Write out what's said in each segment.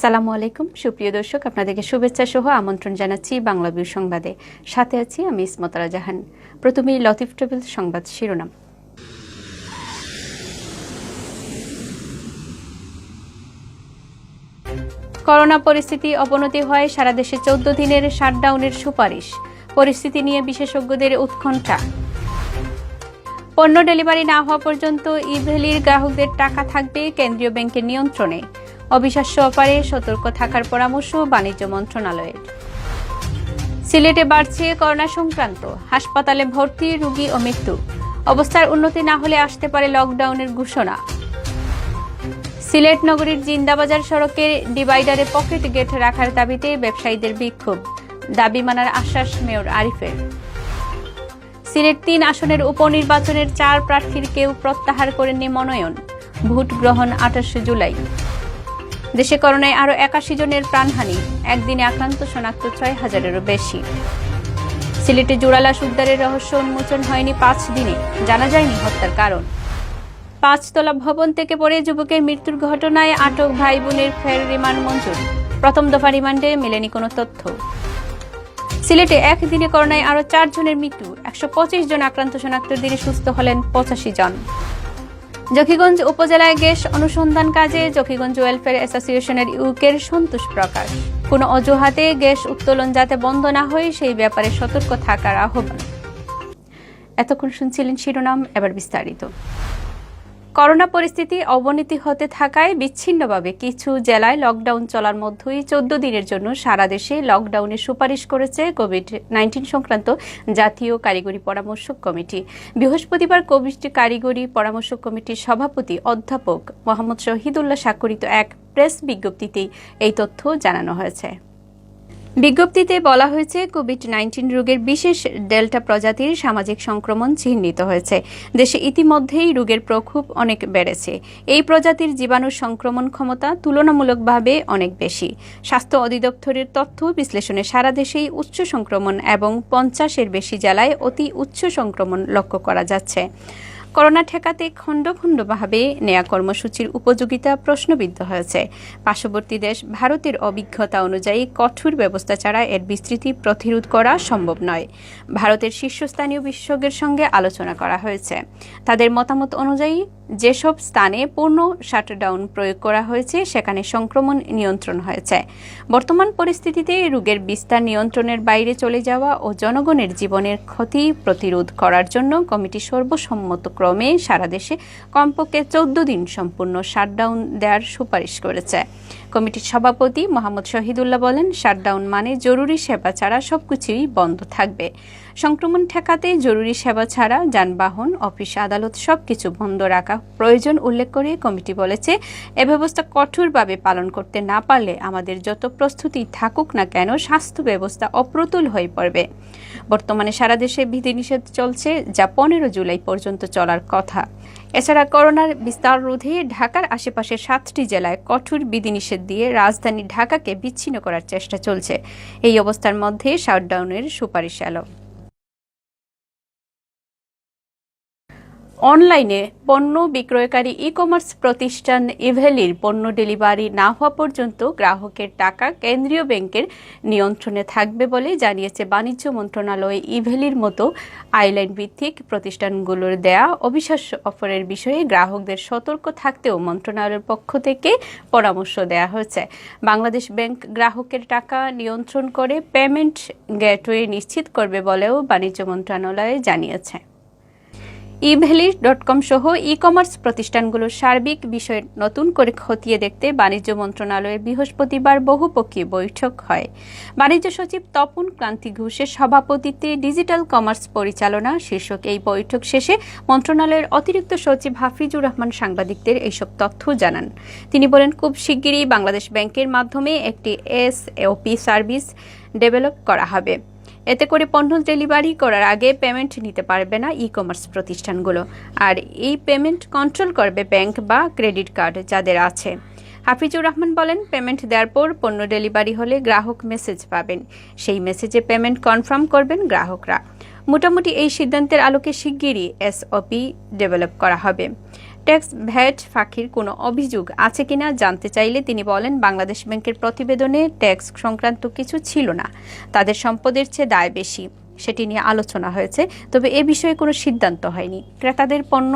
আসসালামু আলাইকুম সুপ্রিয় দর্শক, আপনাদেরকে শুভেচ্ছা সহ আমন্ত্রণ জানাচ্ছি বাংলাভিউ সংবাদে। সাথে আছি আমি ইসমতারা জাহান। প্রথমেই লতিফ ট্রাভেল সংবাদ শিরোনাম। করোনা পরিস্থিতি অবনতি হয়, সারা দেশে 14 দিনের শাটডাউনের সুপারিশ। পরিস্থিতি নিয়ে বিশেষজ্ঞদের উৎকণ্ঠা। পণ্য ডেলিভারি না হওয়া পর্যন্ত ই-ভ্যালির গ্রাহকদের টাকা থাকবে কেন্দ্রীয় ব্যাংকের নিয়ন্ত্রণে। অবিশ্বাস্য অফারে সতর্ক থাকার পরামর্শ বাণিজ্য মন্ত্রণালয়ের। সিলেটে বাড়ছে করোনা সংক্রান্ত, হাসপাতালে ভর্তি রোগী ও মৃত্যু। অবস্থার উন্নতি না হলে আসতে পারে লকডাউনের ঘোষণা। সিলেট নগরীর জিন্দাবাজার সড়কের ডিভাইডারে পকেট গেট রাখার দাবিতে ব্যবসায়ীদের বিক্ষোভ, দাবি মানার আশ্বাস মেয়র আরিফের। সিলেট 3 আসনের উপনির্বাচনের 4 প্রার্থীর কেউ প্রত্যাহার করেননি মনোনয়ন, ভোট গ্রহণ 28 জুলাই। দেশে করোনায় আরও 81 জনের প্রাণহানি, একদিনে আক্রান্ত শনাক্ত 6000-এরও বেশি। সিলেটে জোড়ালাশ উদ্ধারের রহস্য উন্মোচন হয়নি 5 দিনে, জানা যায়নি হত্যার কারণ। 5 তলা ভবন থেকে পড়ে যুবকের মৃত্যুর ঘটনায় আটক ভাই বোনের ফের রিমান্ড মঞ্জুর, প্রথম দফা রিমান্ডে মেলেনি কোনো তথ্য। সিলেটে একদিনে করোনায় আরও 4 জনের মৃত্যু, 125 জন আক্রান্ত শনাক্তের দিনে সুস্থ হলেন 85 জন। জকিগঞ্জ উপজেলায় গ্যাস অনুসন্ধান কাজে জকিগঞ্জ ওয়েলফেয়ার অ্যাসোসিয়েশনের ইউকের সন্তোষ প্রকাশ। কোনো অজুহাতে গ্যাস উত্তোলন যাতে বন্ধ না হয় সেই ব্যাপারে সতর্ক থাকার আহ্বান। এতক্ষণ শুনছিলেন শিরোনাম, এবার বিস্তারিত। করোনা পরিস্থিতি অবনতি হতে থাকায় বিচ্ছিন্নভাবে কিছু জেলায় লকডাউন চলার মধ্যেই 14 দিনের জন্য সারা দেশে লকডাউনের সুপারিশ করেছে কোভিড-19 সংক্রান্ত জাতীয় কারিগরি পরামর্শক কমিটি। বৃহস্পতিবার কোভিড কারিগরি পরামর্শক কমিটির সভাপতি অধ্যাপক মোহাম্মদ শহীদুল্লাহ স্বাক্ষরিত এক প্রেস বিজ্ঞপ্তিতেই এই তথ্য জানানো হয়েছে। বিজ্ঞপ্তিতে বলা হয়েছে, কোভিড-19 রোগের বিশেষ ডেল্টা প্রজাতির সামাজিক সংক্রমণ চিহ্নিত হয়েছে। দেশে ইতিমধ্যেই রোগের প্রকোপ অনেক বেড়েছে। এই প্রজাতির জীবাণু সংক্রমণ ক্ষমতা তুলনামূলকভাবে অনেক বেশি। স্বাস্থ্য অধিদপ্তরের তথ্য বিশ্লেষণে সারা দেশেই উচ্চ সংক্রমণ এবং 50-এর বেশি জেলায় অতি উচ্চ সংক্রমণ লক্ষ্য করা যাচ্ছে। করোনা ঠেকাতে খণ্ড খণ্ডভাবে নেয়া কর্মসূচির উপযোগিতা প্রশ্নবিদ্ধ হয়েছে। পার্শ্ববর্তী দেশ ভারতের অভিজ্ঞতা অনুযায়ী কঠোর ব্যবস্থা ছাড়া এর বিস্তৃতি প্রতিরোধ করা সম্ভব নয়। ভারতের শীর্ষস্থানীয় বিশেষজ্ঞের সঙ্গে আলোচনা করা হয়েছে। তাদের মতামত অনুযায়ী যেসব স্থানে পূর্ণ শাটডাউন প্রয়োগ করা হয়েছে সেখানে সংক্রমণ নিয়ন্ত্রণ হয়েছে। বর্তমান পরিস্থিতিতে রোগের বিস্তার নিয়ন্ত্রণের বাইরে চলে যাওয়া ও জনগণের জীবনের ক্ষতি প্রতিরোধ করার জন্য কমিটি সর্বসম্মতক্রমে সারা দেশে কমপক্ষে 14 দিন সম্পূর্ণ শাটডাউন দেওয়ার সুপারিশ করেছে। কমিটির সভাপতি মোহাম্মদ শহীদুল্লাহ বলেন, শাটডাউন মানে জরুরি সেবা ছাড়া সবকিছুই বন্ধ থাকবে। সংক্রমণ ঠেকাতে জরুরি সেবা ছাড়া যানবাহন, অফিস, আদালত সবকিছু বন্ধ রাখা প্রয়োজন উল্লেখ করে কমিটি বলেছে, এ ব্যবস্থা কঠোরভাবে পালন করতে না পারলে আমাদের যত প্রস্তুতি থাকুক না কেন স্বাস্থ্য ব্যবস্থা অপ্রতুল হয়ে পড়বে। বর্তমানে সারা দেশে বিধিনিষেধ চলছে, যা 15 জুলাই পর্যন্ত চলার কথা। এছাড়া করোনার বিস্তার রোধে ঢাকার আশেপাশের 7টি জেলায় কঠোর বিধিনিষেধ দিয়ে রাজধানী ঢাকাকে বিচ্ছিন্ন করার চেষ্টা চলছে। এই অবস্থার মধ্যে শাটডাউনের সুপারিশ এলো। অনলাইনে পণ্য বিক্রয়কারী ই-কমার্স প্রতিষ্ঠান ই-ভ্যালির পণ্য ডেলিভারি না হওয়া পর্যন্ত গ্রাহকের টাকা কেন্দ্রীয় ব্যাংকের নিয়ন্ত্রণে থাকবে বলে জানিয়েছে বাণিজ্য মন্ত্রণালয়। ই-ভ্যালির মতো আইল্যান্ড ভিত্তিক প্রতিষ্ঠানগুলোর দেয়া অবিশ্বাস্য অফারের বিষয়ে গ্রাহকদের সতর্ক থাকতেও মন্ত্রণালয়ের পক্ষ থেকে পরামর্শ দেওয়া হয়েছে। বাংলাদেশ ব্যাংক গ্রাহকের টাকা নিয়ন্ত্রণ করে পেমেন্ট গেটওয়ে নিশ্চিত করবে বলেও বাণিজ্য মন্ত্রণালয় জানিয়েছে। ই-ভ্যালি.com সহ ই-কমার্স প্রতিষ্ঠানগুলোর সার্বিক বিষয় নতুন করে খতিয়ে দেখতে বাণিজ্য মন্ত্রণালয়ের বৃহস্পতিবার বহুপক্ষীয় বৈঠক হয়। বাণিজ্য সচিব তপন ক্রান্তি ঘোষের সভাপতিত্বে ডিজিটাল কমার্স পরিচালনা শীর্ষক এই বৈঠক শেষে মন্ত্রণালয়ের অতিরিক্ত সচিব হাফিজুর রহমান সাংবাদিকদের এইসব তথ্য জানান। তিনি বলেন, খুব শিগগিরই বাংলাদেশ ব্যাংকের মাধ্যমে একটি এসওপি সার্ভিস ডেভেলপ করা হবে। এতে করে পণ্য ডেলিভারি করার আগে পেমেন্ট নিতে পারবে না ই-কমার্স প্রতিষ্ঠানগুলো, আর এই পেমেন্ট কন্ট্রোল করবে ব্যাংক বা ক্রেডিট কার্ড যাদের আছে। হাফিজুর রহমান বলেন, পেমেন্ট দেওয়ার পর পণ্য ডেলিভারি হলে গ্রাহক মেসেজ পাবেন, সেই মেসেজে পেমেন্ট কনফার্ম করবেন গ্রাহকরা। মোটামুটি এই সিদ্ধান্তের আলোকে শিগগিরই এসওপি ডেভেলপ করা হবে। ট্যাক্স ভ্যাট ফাঁকির কোনো অভিযোগ আছে কিনা জানতে চাইলে তিনি বলেন, বাংলাদেশ ব্যাংকের প্রতিবেদনে ট্যাক্স সংক্রান্ত কিছু ছিল না, তাদের সম্পদের চেয়ে দায় বেশি, সেটি নিয়ে আলোচনা হয়েছে, তবে এ বিষয়ে কোনো সিদ্ধান্ত হয়নি। ক্রেতাদের পণ্য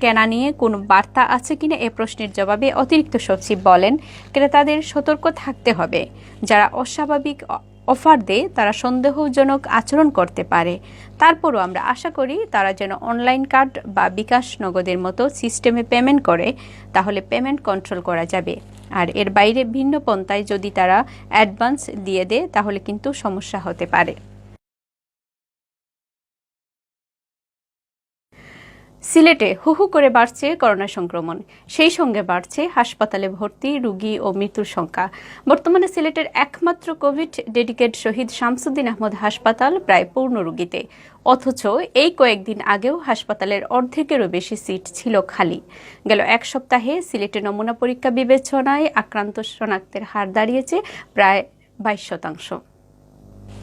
কেনা নিয়ে কোনো বার্তা আছে কিনা এ প্রশ্নের জবাবে অতিরিক্ত সচিব বলেন, ক্রেতাদের সতর্ক থাকতে হবে, যারা অস্বাভাবিক অফার দেয় তারা সন্দেহজনক আচরণ করতে পারে। তারপরও আমরা আশা করি তারা যেন অনলাইন কার্ড বা বিকাশ নগদের মতো সিস্টেমে পেমেন্ট করে, তাহলে পেমেন্ট কন্ট্রোল করা যাবে। আর এর বাইরে ভিন্ন পন্থায় যদি তারা অ্যাডভান্স দিয়ে দেয় তাহলে কিন্তু সমস্যা হতে পারে। সিলেটে হু হু করে বাড়ছে করোনা সংক্রমণ, সেই সঙ্গে বাড়ছে হাসপাতালে ভর্তি রোগী ও মৃত্যুর সংখ্যা। বর্তমানে সিলেটের একমাত্র কোভিড ডেডিকেট শহীদ শামসুদ্দিন আহমদ হাসপাতাল প্রায় পূর্ণ রোগীতে, অথচ এই কয়েকদিন আগেও হাসপাতালের অর্ধেকেরও বেশি সিট ছিল খালি। গেল এক সপ্তাহে সিলেটে নমুনা পরীক্ষা বিবেচনায় আক্রান্ত শনাক্তের হার দাঁড়িয়েছে প্রায় 22%।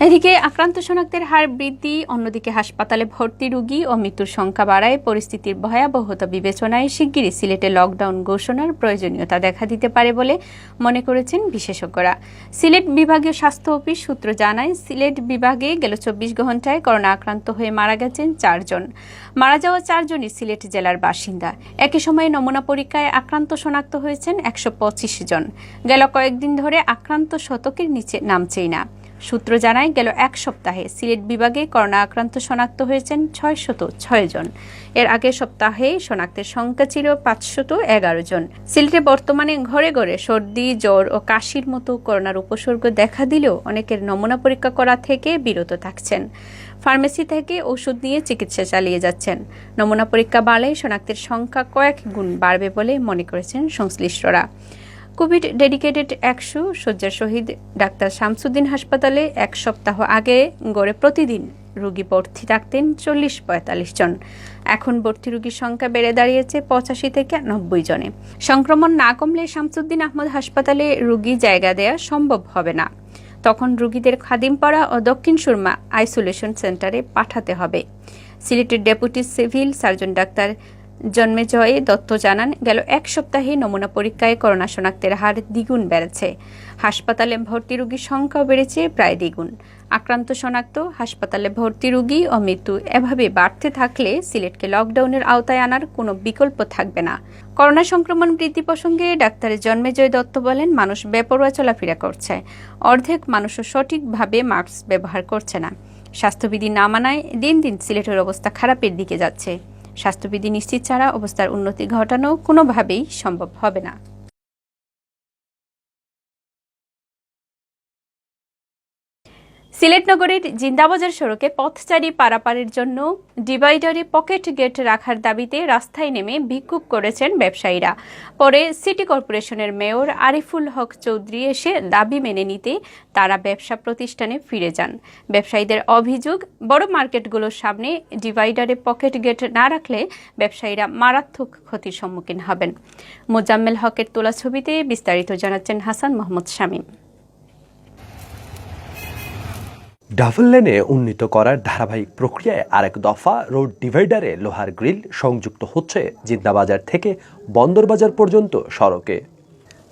এদিকে আক্রান্ত শনাক্তের হার বৃদ্ধি, অন্যদিকে হাসপাতালে ভর্তি রোগী ও মৃত্যুর সংখ্যা বাড়ায় পরিস্থিতির ভয়াবহতা বিবেচনায় শিগগিরই সিলেটে লকডাউন ঘোষণার প্রয়োজনীয়তা দেখা দিতে পারে বলে মনে করেছেন বিশেষজ্ঞরা। সিলেট বিভাগীয় স্বাস্থ্য অফিস সূত্র জানায়, সিলেট বিভাগে গেল 24 ঘণ্টায় করোনা আক্রান্ত হয়ে মারা গেছেন 4 জন। মারা যাওয়া 4 জনই সিলেট জেলার বাসিন্দা। একই সময়ে নমুনা পরীক্ষায় আক্রান্ত শনাক্ত হয়েছেন 125 জন। গেল কয়েকদিন ধরে আক্রান্ত শতকের নিচে নামছেই না। সূত্র জানায়, গেল এক সপ্তাহে সিলেট বিভাগে করোনা আক্রান্ত শনাক্ত হয়েছেন 606 জন। এর আগের সপ্তাহে শনাক্তের সংখ্যা ছিল 511 জন। সিলেটে বর্তমানে ঘরে ঘরে সর্দি, জ্বর ও কাশির মতো করোনার উপসর্গ দেখা দিলেও অনেকের নমুনা পরীক্ষা করা থেকে বিরত থাকছেন। ফার্মেসি থেকে ওষুধ নিয়ে চিকিৎসা চালিয়ে যাচ্ছেন। নমুনা পরীক্ষা বাড়লে শনাক্তের সংখ্যা কয়েক গুণ বাড়বে বলে মনে করেছেন সংশ্লিষ্টরা। কোভিড ডেডিকেটেড 100 শয্যার শহীদ ডাক্তার শামসুদ্দিন হাসপাতালে এক সপ্তাহ আগে গড়ে প্রতিদিন রোগী ভর্তি থাকতেন 40-45 জন। এখন ভর্তি রোগীর সংখ্যা বেড়ে দাঁড়িয়েছে 85 থেকে 90 জনে। সংক্রমণ না কমলে শামসুদ্দিন আহমদ হাসপাতালে রোগী জায়গা দেওয়া সম্ভব হবে না। তখন রোগীদের খাদিমপাড়া ও দক্ষিণ সুরমা আইসোলেশন সেন্টারে পাঠাতে হবে। সিলেটের ডেপুটি সিভিল সার্জন ডাক্তার জন্মেজয় দত্ত জানান, গেল এক সপ্তাহে নমুনা পরীক্ষায় করোনা শনাক্তের হার দ্বিগুণ বেড়েছে। হাসপাতালে ভর্তি রোগীর সংখ্যাও বেড়েছে প্রায় দ্বিগুণ। আক্রান্ত শনাক্ত, হাসপাতালে ভর্তি রোগী ও মৃত্যু এভাবে বাড়তে থাকলে সিলেটকে লকডাউনের আওতায় আনার কোনো বিকল্প থাকবে না। করোনা সংক্রমণ বৃদ্ধি প্রসঙ্গে ডাক্তার জন্মেজয় দত্ত বলেন, মানুষ বেপরোয়া চলাফেরা করছে, অর্ধেক মানুষও সঠিকভাবে মাস্ক ব্যবহার করছে না। স্বাস্থ্যবিধি না মানায় দিন দিন সিলেটের অবস্থা খারাপের দিকে যাচ্ছে। স্বাস্থ্যবিধি নিশ্চিত ছাড়া অবস্থার উন্নতি ঘটানো কোনোভাবেই সম্ভব হবে না। সিলেট নগরের জিন্দাবাজার সড়কে পথচারী পারাপারের জন্য ডিভাইডারে পকেট গেট রাখার দাবিতে রাস্তায় নেমে বিক্ষোভ করেছেন ব্যবসায়ীরা। পরে সিটি কর্পোরেশনের মেয়র আরিফুল হক চৌধুরী এসে দাবি মেনে নিতে তারা ব্যবসা প্রতিষ্ঠানে ফিরে যান। ব্যবসায়ীদের অভিযোগ, বড় মার্কেটগুলোর সামনে ডিভাইডারে পকেট গেট না রাখলে ব্যবসায়ীরা মারাত্মক ক্ষতির সম্মুখীন হবেন। মোজাম্মেল হকের তোলা ছবিতে বিস্তারিত জানাচ্ছেন হাসান মোহাম্মদ শামীম। ডাবল লেনে উন্নীত করার ধারাবাহিক প্রক্রিয়ায় আরেক দফা রোড ডিভাইডারে লোহার গ্রিল সংযুক্ত হচ্ছে জিন্দাবাজার থেকে বন্দরবাজার পর্যন্ত সড়কে।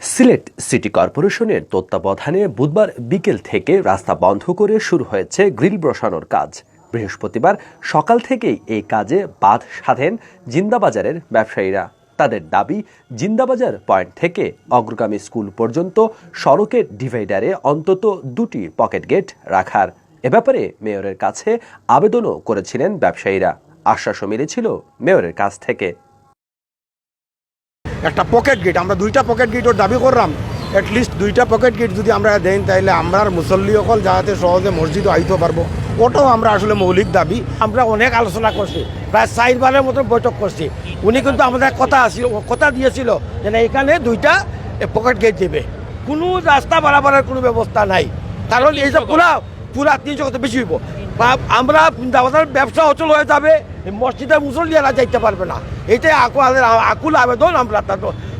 সিলেট সিটি কর্পোরেশনের তত্ত্বাবধানে বুধবার বিকেল থেকে রাস্তা বন্ধ করে শুরু হয়েছে গ্রিল বসানোর কাজ। বৃহস্পতিবার সকাল থেকেই এই কাজে বাধ সাধেন জিন্দাবাজারের ব্যবসায়ীরা। তাদের দাবি, জিন্দাবাজার পয়েন্ট থেকে অগ্রগামী স্কুল পর্যন্ত সড়কের ডিভাইডারে অন্তত 2টি পকেট গেট রাখার। এ ব্যাপারে মেয়রের কাছে আবেদনও করেছিলেন ব্যবসায়ীরা। আশ্বাসও মিলেছিল মেয়রের কাছ থেকে। একটা পকেট গেট, আমরা 2টা পকেট গেটের দাবি করলাম। অ্যাটলিস্ট 2টা পকেট গেট যদি আমরা দেন তাহলে আমরা মুসল্লি সকল যাতে সহজে মসজিদে আইতে পারবো, ওটাও আমরা আসলে মৌলিক দাবি। আমরা অনেক আলোচনা করছি, প্রায় 4 বারের মতো বৈঠক করছি। উনি কিন্তু আমাদের কথা দিয়েছিল যে এখানে 2টা পকেট গেট দেবে। কোনো রাস্তা বাড়াবাড়ার কোনো ব্যবস্থা নাই, কারণ এইসব পুরা 300 কত বেশি হইব। আমরা ব্যবসা অচল হয়ে যাবে, মসজিদের মুসল্লিরা যাইতে পারবে না। এইটাই আকুল আবেদন আমরা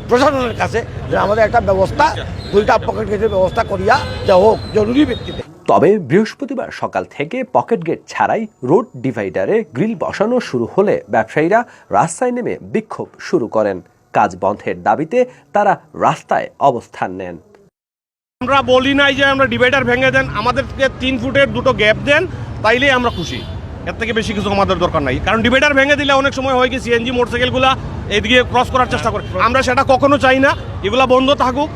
প্রশাসনের কাছে যে আমাদের একটা ব্যবস্থা, 2টা পকেট গেটের ব্যবস্থা করিয়া যা হোক জরুরি ভিত্তিতে। তবে বৃহস্পতিবার সকাল থেকে পকেট গেট ছাড়াই রোড ডিভাইডারে গ্রিল বসানো শুরু হলে ব্যবসায়ীরা রাস্তায় নেমে বিক্ষোভ শুরু করেন। কাজ বন্ধের দাবিতে তারা রাস্তায় অবস্থান নেন। আমরা বলি নাই যে আমরা ডিভাইডার ভেঙে দেন, আমাদেরকে 3 ফুটের দুটো গ্যাপ দেন, তাইলেই আমরা খুশি। এর থেকে বেশি কিছু আমাদের দরকার নাই, কারণ ডিভাইডার ভেঙে দিলে অনেক সময় হয় কি সিএনজি মোটরসাইকেলগুলা এদিকে ক্রস করার চেষ্টা করে। আমরা সেটা কখনো চাই না, এগুলা বন্ধ থাকুক,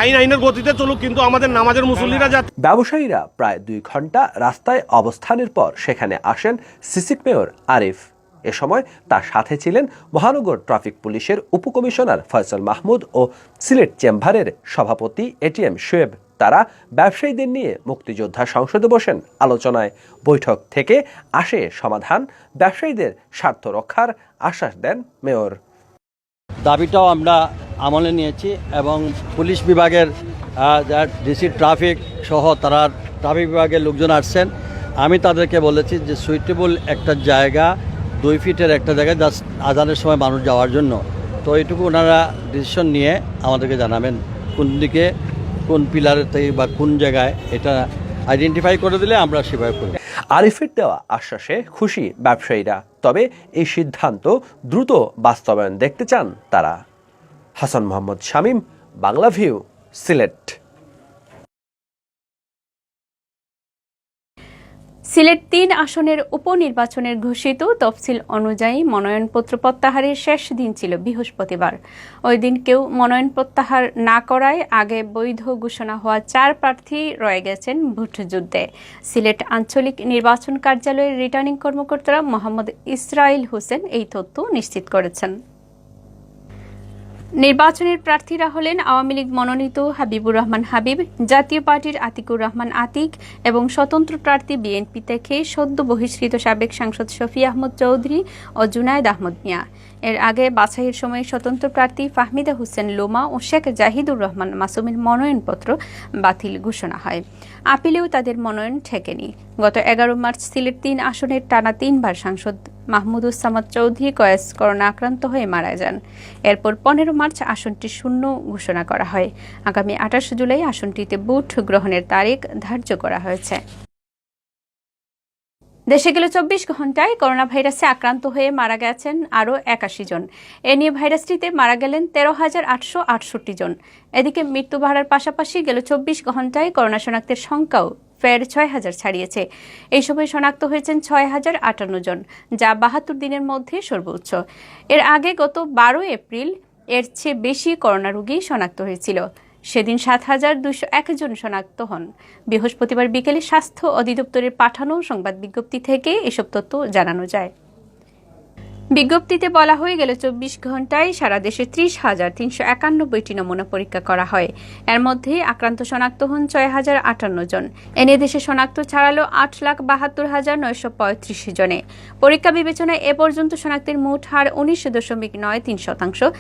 আইনের গতিতে চলুক, কিন্তু আমাদের নামাজের মুসল্লিরা যাতে। ব্যবসায়ীরা প্রায় 2 ঘন্টা রাস্তায় অবস্থানের পর সেখানে আসেন সিসিক মেয়র আরিফ। এ সময় তার সাথে ছিলেন মহানগর ট্রাফিক পুলিশের উপকমিশনার ফয়সাল মাহমুদ ও সিলেট চেম্বারের সভাপতি এটিএম শোয়েব। তারা ব্যবসায়ীদের নিয়ে মুক্তিযোদ্ধা সংসদে বসেন আলোচনায়। বৈঠক থেকে আসে সমাধান, ব্যবসায়ীদের স্বার্থ রক্ষার আশ্বাস দেন মেয়র। দাবিটাও আমরা আমলে নিয়েছি এবং পুলিশ বিভাগের ডিসি ট্রাফিক সহ তারা ট্রাফিক বিভাগের লোকজন আসছেন। আমি তাদেরকে বলেছি যে সুইটেবল একটা জায়গা 2 ফিটের একটা জায়গায় জাস্ট আজানের সময় মানুষ যাওয়ার জন্য, তো এইটুকু ওনারা ডিসিশন নিয়ে আমাদেরকে জানাবেন কোন দিকে কোন পিলারের থেকে বা কোন জায়গায় এটা আইডেন্টিফাই করে দিলে আমরা সেভাবে করব। আরিফের দেওয়া আশ্বাসে খুশি ব্যবসায়ীরা, তবে এই সিদ্ধান্ত দ্রুত বাস্তবায়ন দেখতে চান তারা। হাসান মোহাম্মদ শামীম, বাংলাভিউ, সিলেট। সিলেট 3 আসনের উপনির্বাচনের ঘোষিত তফসিল অনুযায়ী মনোনয়নপত্র প্রত্যাহারের শেষ দিন ছিল বৃহস্পতিবার। ওই দিন কেউ মনোনয়ন প্রত্যাহার না করায় আগে বৈধ ঘোষণা হওয়া 4 প্রার্থী রয়ে গেছেন ভোটযুদ্ধে। সিলেট আঞ্চলিক নির্বাচন কার্যালয়ের রিটার্নিং কর্মকর্তা মোহাম্মদ ইসরাইল হোসেন এই তথ্য নিশ্চিত করেছেন। নির্বাচনের প্রার্থীরা হলেন আওয়ামী লীগ মনোনীত হাবিবুর রহমান হাবিব, জাতীয় পার্টির আতিকুর রহমান আতিক এবং স্বতন্ত্র প্রার্থী বিএনপি থেকে সদ্য বহিষ্কৃত সাবেক সাংসদ শফি আহমদ চৌধুরী ও জুনায়েদ আহমদ মিয়া। এর আগে বাছাইয়ের সময় স্বতন্ত্র প্রার্থী ফাহমিদা হোসেন লোমা ও শেখ জাহিদুর রহমান মাসুমের মনোনয়নপত্র বাতিল ঘোষণা হয়। আপিলেও তাদের মনোনয়ন ঠেকেনি। গত 11 মার্চ সিলেট 3 আসনের টানা 3 বার সাংসদ মাহমুদুস সামাদ চৌধুরী কয়েস করোনা আক্রান্ত হয়ে মারা যান। এরপর 15 মার্চ আসনটি শূন্য ঘোষণা করা হয়। আগামী 28 জুলাই আসনটিতে ভোট গ্রহণের তারিখ ধার্য করা হয়েছে। দেশে গেল 24 ঘন্টায় করোনা ভাইরাসে আক্রান্ত হয়ে মারা গেছেন আরও 81 জন। এ নিয়ে ভাইরাসটিতে মারা গেলেন 13,868 জন। এদিকে মৃত্যু বাড়ার পাশাপাশি গেল 24 ঘন্টায় করোনা শনাক্তের সংখ্যাও ফের 6,000 ছাড়িয়েছে। এই সময় শনাক্ত হয়েছেন 6,058 জন, যা 72 দিনের মধ্যে সর্বোচ্চ। এর আগে গত 12 এপ্রিল এর চেয়ে বেশি করোনা রোগী শনাক্ত হয়েছিল। সেদিন 7,201 জন শনাক্ত হন। বৃহস্পতিবার বিকেলে স্বাস্থ্য অধিদপ্তরের পাঠানো সংবাদ বিজ্ঞপ্তি থেকে এসব তথ্য জানানো যায়। বিজ্ঞপ্তিতে বলা হয়ে গেল 24 ঘন্টায় সারা দেশে 30,391টি নমুনা পরীক্ষা করা হয়। এর মধ্যে আক্রান্ত শনাক্ত হন 6,058 জন। এনে দেশে শনাক্ত ছাড়ালো 8,72,935 জনে। পরীক্ষা বিবেচনায় এ পর্যন্ত শনাক্তের মোট হার 19.93%।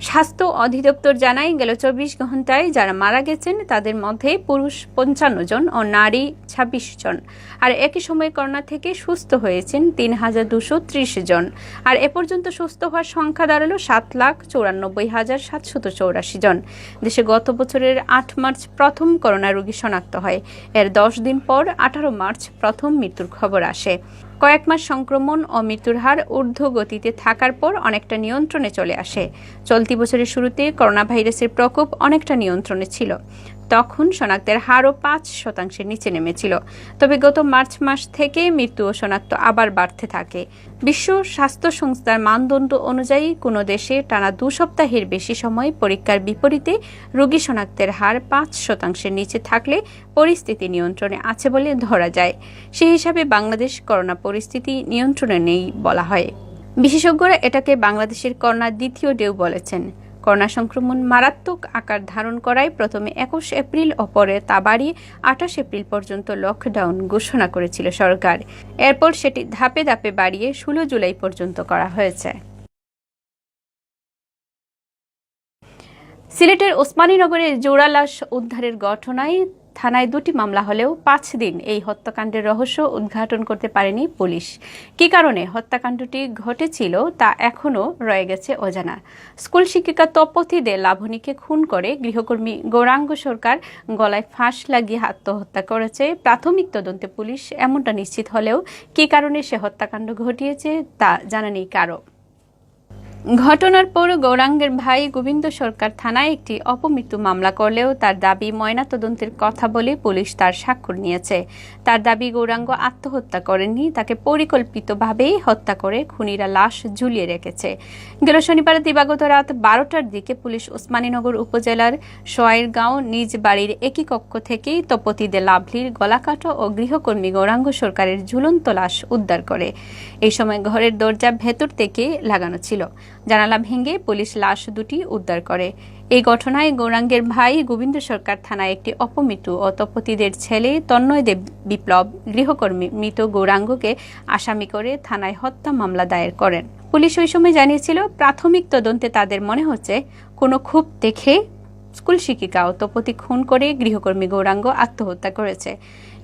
স্বাস্থ্য অধিদপ্তর জানায় গেল 24 ঘন্টায় যারা মারা গেছেন তাদের মধ্যে পুরুষ 55 জন ও নারী 26 জন। আর একই সময়ে করোনা থেকে সুস্থ হয়েছেন 3,230 জন। আর এ পর্যন্ত সুস্থ হওয়ার সংখ্যা দাঁড়ালো 7,94,784 জন। দেশে গত বছরের 8 মার্চ প্রথম করোনা রোগী শনাক্ত হয়। এর 10 দিন পর 18 মার্চ প্রথম মৃত্যুর খবর আসে। কয়েক মাস সংক্রমণ ও মৃত্যুর হার ঊর্ধ্ব গতিতে থাকার পর অনেকটা নিয়ন্ত্রণে চলে আসে। চলতি বছরের শুরুতে করোনা ভাইরাসের প্রকোপ অনেকটা নিয়ন্ত্রণে ছিল। তখন শনাক্তের হারও 5% নিচে নেমেছিল। তবে গত মার্চ মাস থেকে মৃত্যু ও শনাক্ত আবার বাড়তে থাকে। বিশ্ব স্বাস্থ্য সংস্থার মানদণ্ড অনুযায়ী কোনো দেশে টানা 2 সপ্তাহের বেশি সময় পরীক্ষার বিপরীতে রোগী শনাক্তের হার 5% নিচে থাকলে পরিস্থিতি নিয়ন্ত্রণে আছে বলে ধরা যায়। সেই হিসাবে বাংলাদেশ করোনা পরিস্থিতি নিয়ন্ত্রণে নেই বলা হয়। বিশেষজ্ঞরা এটাকে বাংলাদেশের করোনার দ্বিতীয় ঢেউ বলেছেন। করোনা সংক্রমণ মারাত্মক আকার ধারণ করায় প্রথমে 21 এপ্রিল ও পরে তা বাড়িয়ে 28 এপ্রিল পর্যন্ত লকডাউন ঘোষণা করেছিল সরকার। এরপর সেটি ধাপে ধাপে বাড়িয়ে 16 জুলাই পর্যন্ত করা হয়েছে। সিলেটের ওসমানীনগরের জোড়া লাশ উদ্ধারের ঘটনায় থানায় 2টি মামলা হলেও 5 দিন এই হত্যাকাণ্ডের রহস্য উদ্ঘাটন করতে পারেনি পুলিশ। কী কারণে হত্যাকাণ্ডটি ঘটেছিল তা এখনও রয়ে গেছে অজানা। স্কুল শিক্ষিকা তপতি দে লাবণীকে খুন করে গৃহকর্মী গৌরাঙ্গ সরকার গলায় ফাঁস লাগিয়ে আত্মহত্যা করেছে প্রাথমিক তদন্তে পুলিশ এমনটা নিশ্চিত হলেও কী কারণে সে হত্যাকাণ্ড ঘটিয়েছে তা জানা নেই কারো। ঘটনার পর গৌরাঙ্গের ভাই গোবিন্দ সরকার থানায় একটি অপমৃত্যু মামলা করলেও তার দাবি ময়নাতদন্তের কথা বলে পুলিশ তার স্বাক্ষর নিয়েছে। তার দাবি গৌরাঙ্গ আত্মহত্যা করেননি, তাকে পরিকল্পিতভাবেই হত্যা করে খুনিরা লাশ ঝুলিয়ে রেখেছে। গেল শনিবার দিবাগত রাত 12টার দিকে পুলিশ ওসমানীনগর উপজেলার সোয়াইরগাঁও নিজ বাড়ির একই কক্ষ থেকেই তপতি দে লাভলির গলাকাটা ও গৃহকর্মী গৌরাঙ্গ সরকারের ঝুলন্ত লাশ উদ্ধার করে। এই সময় ঘরের দরজা ভেতর থেকে লাগানো ছিল। জানালা ভেঙে পুলিশ লাশ দুটি উদ্ধার করে। এই ঘটনায় গৌরাঙ্গের ভাই গোবিন্দ সরকার থানায় একটি অপমৃত্যু ও তপতিদের ছেলে তন্ময় দেব বিপ্লব গৃহকর্মী মৃত গৌরাঙ্গকে আসামি করে থানায় হত্যা মামলা দায়ের করেন। পুলিশ ওই সময় জানিয়েছিল প্রাথমিক তদন্তে তাদের মনে হচ্ছে কোনো ক্ষোভ দেখে স্কুল শিক্ষিকা ও তপতি খুন করে গৃহকর্মী গৌরাঙ্গ আত্মহত্যা করেছে।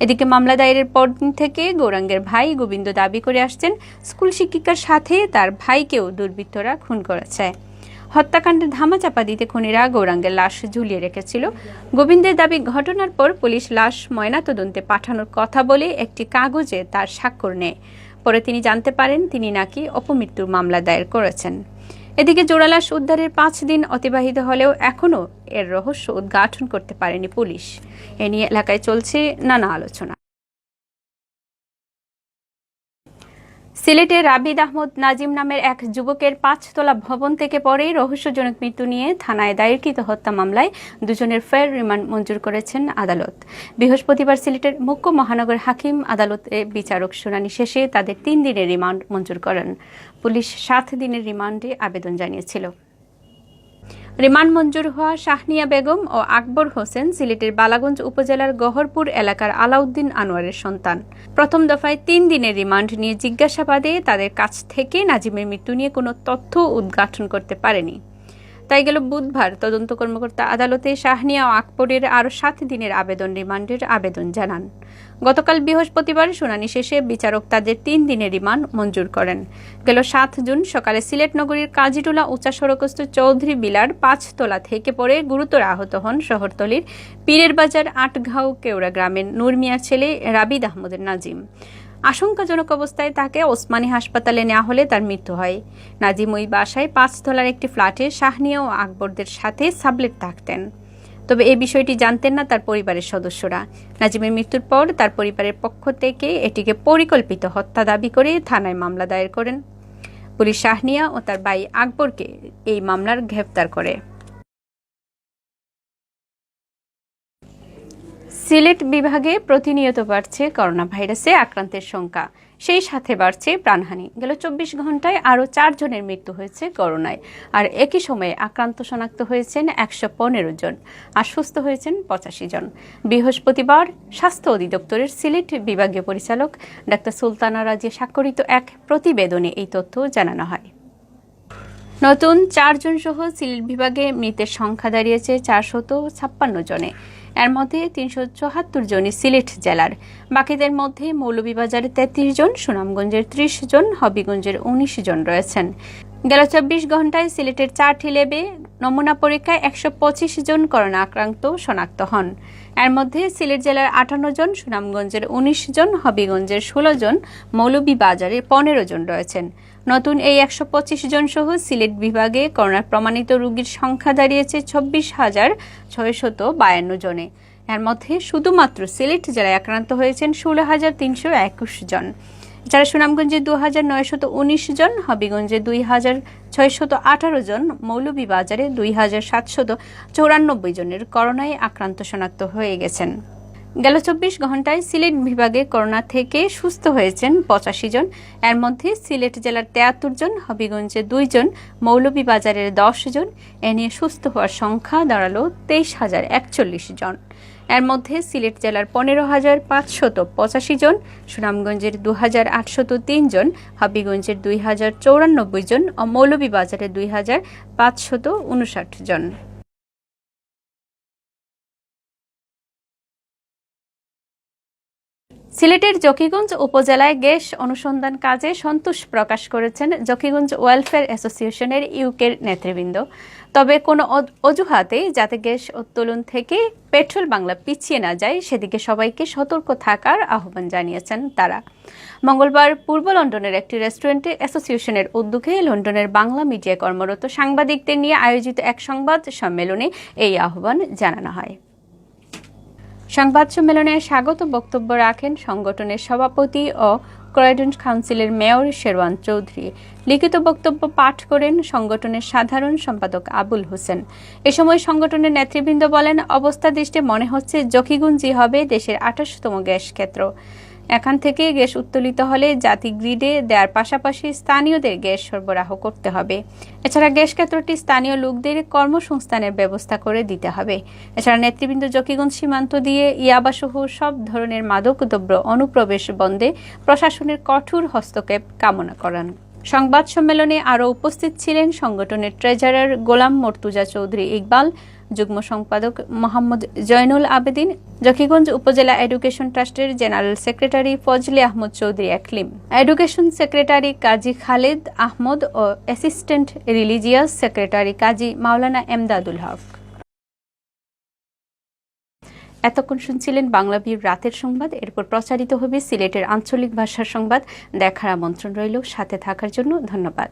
এদিকে মামলা দায়েরের পরদিন থেকে গৌরাঙ্গের ভাই গোবিন্দ দাবি করে আসছেন স্কুল শিক্ষিকার সাথে তার ভাইকেও দুর্বৃত্তরা খুন করেছে। হত্যাকাণ্ডের ধামাচাপা দিতে খুনিরা গৌরাঙ্গের লাশ ঝুলিয়ে রেখেছিল। গোবিন্দের দাবি ঘটনার পর পুলিশ লাশ ময়নাতদন্তে পাঠানোর কথা বলে একটি কাগজে তার স্বাক্ষর নেয়। পরে তিনি জানতে পারেন তিনি নাকি অপমৃত্যুর মামলা দায়ের করেছেন। এদিকে জোড়ালাশ উদ্ধারের 5 দিন অতিবাহিত হলেও এখনও এর রহস্য উদ্ঘাটন করতে পারেনি পুলিশ। এ নিয়ে এলাকায় চলছে নানা আলোচনা। সিলেটে রাবিদ আহমদ নাজিম নামের এক যুবকের 5তলা ভবন থেকে পড়ে রহস্যজনক মৃত্যু নিয়ে থানায় দায়েরকৃত হত্যা মামলায় দুজনের ফের রিমান্ড মঞ্জুর করেছেন আদালত। বৃহস্পতিবার সিলেটের মুখ্য মহানগর হাকিম আদালতে বিচারক শুনানি শেষে তাদের 3 দিনের রিমান্ড মঞ্জুর করেন। পুলিশ 7 দিনের রিমান্ডে আবেদন জানিয়েছিল। রিমান্ড মঞ্জুর হওয়া শাহনিয়া বেগম ও আকবর হোসেন সিলেটের বালাগঞ্জ উপজেলার গহরপুর এলাকার আলাউদ্দিন আনোয়ারের সন্তান। প্রথম দফায় 3 দিনের রিমান্ড নিয়ে জিজ্ঞাসাবাদে তাদের কাছ থেকে নাজিমের মৃত্যু নিয়ে কোনো তথ্য উদ্ঘাটন করতে পারেনি। তাই গেল বুধবার তদন্ত কর্মকর্তা আদালতে শাহনিয়া ও আকবরের আরও 7 দিনের রিমান্ডের আবেদন জানান। গতকাল বৃহস্পতিবার শুনানি শেষে বিচারক তাদের 3 দিনের রিমান্ড মঞ্জুর করেন। গেল 7 জুন সকালে সিলেট নগরীর কাজীটুলা উঁচা সড়কস্থ চৌধুরী বিলার 5তলা থেকে পড়ে গুরুতর আহত হন শহরতলির পীরের বাজার 8ঘাও কেওড়া গ্রামের নূর মিয়ার ছেলে রাবিদ আহমদের নাজিম। আশঙ্কাজনক অবস্থায় তাকে ওসমানী হাসপাতালে নেওয়া হলে তার মৃত্যু হয়। নাজিম ওই বাসায় 5তলার একটি ফ্ল্যাটে শাহনিয়া ও আকবরদের সাথে সাবলেট থাকতেন। তবে এই বিষয়টি জানতেন না তার পরিবারের সদস্যরা। নাজিমের মৃত্যুর পর তার পরিবারের পক্ষ থেকে এটিকে পরিকল্পিত হত্যা দাবি করে থানায় মামলা দায়ের করেন। পুলিশ শাহনিয়া ও তার ভাই আকবরকে এই মামলার গ্রেফতার করে। সিলেট বিভাগে প্রতিনিয়ত বাড়ছে করোনা ভাইরাসে আক্রান্তের সংখ্যা, সেই সাথে বাড়ছে প্রাণহানি। গেল 24 ঘন্টায় আরও 4 জনের মৃত্যু হয়েছে করোনায়, আর একই সময়ে আক্রান্ত শনাক্ত হয়েছেন 115 জন, আর সুস্থ হয়েছেন 85 জন। বৃহস্পতিবার স্বাস্থ্য অধিদপ্তরের সিলেট বিভাগীয় পরিচালক ডাক্তার সুলতানা রাজিয়া স্বাক্ষরিত এক প্রতিবেদনে এই তথ্য জানানো হয়। নতুন 4 জন সহ সিলেট বিভাগে মৃতের সংখ্যা দাঁড়িয়েছে 456 জনে। এর মধ্যে 374 জনই সিলেট জেলার। বাকিদের মধ্যে মৌলভীবাজারে 33 জন, সুনামগঞ্জের 30 জন, হবিগঞ্জের 19 জন রয়েছেন। গেল 24 ঘন্টায় সিলেটের 4টি ল্যাবে নমুনা পরীক্ষায় 125 জন করোনা আক্রান্ত শনাক্ত হন। এর মধ্যে সিলেট জেলার 58 জন, সুনামগঞ্জের 19 জন, হবিগঞ্জের 16 জন, মৌলভীবাজারে 15 জন রয়েছেন। নতুন এই 125 জন সহ সিলেট বিভাগে করোনা প্রমাণিত রোগীর সংখ্যা দাঁড়িয়েছে 24,652 জনে। এর মধ্যে শুধুমাত্র সিলেট জেলায় আক্রান্ত হয়েছেন 16,321 জন। যারা সুনামগঞ্জে 2,919 জন, হবিগঞ্জে 2,618 জন, মৌলভীবাজারে 2,794 জনের করোনায় আক্রান্ত শনাক্ত হয়ে গেছেন। গেল 24 ঘন্টায় সিলেট বিভাগে করোনা থেকে সুস্থ হয়েছেন 85 জন। এর মধ্যে সিলেট জেলার 73 জন, হবিগঞ্জে 2 জন, মৌলভীবাজারের 10 জন। এ নিয়ে সুস্থ হওয়ার সংখ্যা দাঁড়ালো 23,041 জন। এর মধ্যে সিলেট জেলার 15,585 জন, সুনামগঞ্জের 2,803 জন, হবিগঞ্জের 2,094 জন ও মৌলভীবাজারের 2,559 জন। সিলেটের জকিগঞ্জ উপজেলায় গ্যাস অনুসন্ধান কাজে সন্তোষ প্রকাশ করেছেন জকিগঞ্জ ওয়েলফেয়ার অ্যাসোসিয়েশনের ইউকের নেতৃবৃন্দ। তবে কোনো অজুহাতেই যাতে গ্যাস উত্তোলন থেকে পেট্রোল বাংলা পিছিয়ে না যায় সেদিকে সবাইকে সতর্ক থাকার আহ্বান জানিয়েছেন তারা। মঙ্গলবার পূর্ব লন্ডনের একটি রেস্টুরেন্টে অ্যাসোসিয়েশনের উদ্যোগে লন্ডনের বাংলা মিডিয়ায় কর্মরত সাংবাদিকদের নিয়ে আয়োজিত এক সংবাদ সম্মেলনে এই আহ্বান জানানো হয়। সংবাদ সম্মেলনে স্বাগত বক্তব্য রাখেন সংগঠনের সভাপতি ও ক্রয়ডন কাউন্সিলের মেয়র শেরওয়ান চৌধুরী। লিখিত বক্তব্য পাঠ করেন সংগঠনের সাধারণ সম্পাদক আবুল হোসেন। এ সময় সংগঠনের নেতৃবৃন্দ বলেন, অবস্থা দৃষ্টে মনে হচ্ছে জকিগঞ্জই হবে দেশের 28তম গ্যাস ক্ষেত্র। এখান থেকে গ্যাস উত্তোলিত হলে জাতি গ্রিডে দেওয়ার পাশাপাশি স্থানীয়দের গ্যাস সরবরাহ করতে হবে। এছাড়া গ্যাস ক্ষেত্রটি স্থানীয় লোকদের কর্মসংস্থানের ব্যবস্থা করে দিতে হবে। এছাড়া নেতৃবৃন্দ জকিগঞ্জ সীমান্ত দিয়ে ইয়াবাসহ সব ধরনের মাদকদ্রব্য অনুপ্রবেশ বন্ধে প্রশাসনের কঠোর হস্তক্ষেপ কামনা করেন। সংবাদ সম্মেলনে আরও উপস্থিত ছিলেন সংগঠনের ট্রেজারার গোলাম মর্তুজা চৌধুরী ইকবাল, যুগ্ম সম্পাদক মোহাম্মদ জয়নুল আবেদিন, জকিগঞ্জ উপজেলা এডুকেশন ট্রাস্টের general secretary Fazle Ahmad Chowdhury Eklim, education secretary Kazi Khaled Ahmad ও assistant religious secretary Kazi Maulana Emdadul Haque. এতক্ষণ শুনছিলেন বাংলাভিউর রাতের সংবাদ। এরপর প্রচারিত হবে সিলেটের আঞ্চলিক ভাষার সংবাদ। দেখার আমন্ত্রণ রইল। সাথে থাকার জন্য ধন্যবাদ।